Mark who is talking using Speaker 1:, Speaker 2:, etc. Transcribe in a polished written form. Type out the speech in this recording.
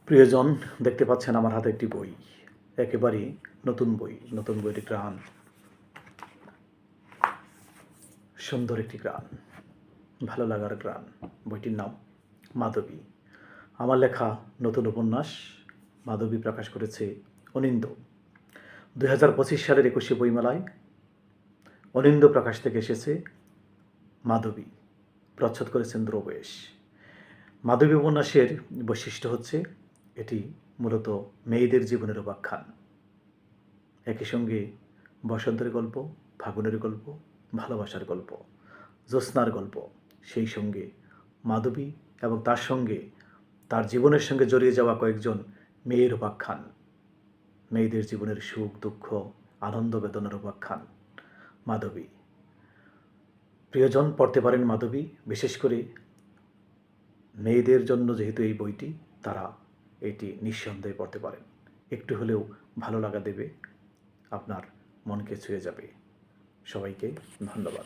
Speaker 1: প্রিয়জন, দেখতে পাচ্ছেন আমার হাতে একটি বই, একেবারেই নতুন বই। নতুন বইটি গ্রান, সুন্দর একটি গ্রান, ভালো লাগার গ্রান। বইটির নাম মাধবী। আমার লেখা নতুন উপন্যাস মাধবী প্রকাশ করেছে অনিন্দ। 2025 সালের 21শে বইমেলায় অনিন্দ প্রকাশ থেকে এসেছে মাধবী, প্রচ্ছদ করেছেন ধ্রুবেশ। মাধবী উপন্যাসের বৈশিষ্ট্য হচ্ছে এটি মূলত মেয়েদের জীবনের উপাখ্যান। একই সঙ্গে বসন্তের গল্প, ফাগুনের গল্প, ভালোবাসার গল্প, জ্যোৎস্নার গল্প, সেই সঙ্গে মাধবী এবং তার সঙ্গে তার জীবনের সঙ্গে জড়িয়ে যাওয়া কয়েকজন মেয়ের উপাখ্যান, মেয়েদের জীবনের সুখ দুঃখ, আনন্দ বেদনার উপাখ্যান মাধবী। প্রিয়জন, পড়তে পারেন মাধবী। বিশেষ করে মেয়েদের জন্য যেহেতু এই বইটি, তারা এটি নিঃসন্দেহে পড়তে পারেন। একটু হলেও ভালো লাগা দেবে, আপনার মনকে ছুঁয়ে যাবে। সবাইকে ধন্যবাদ।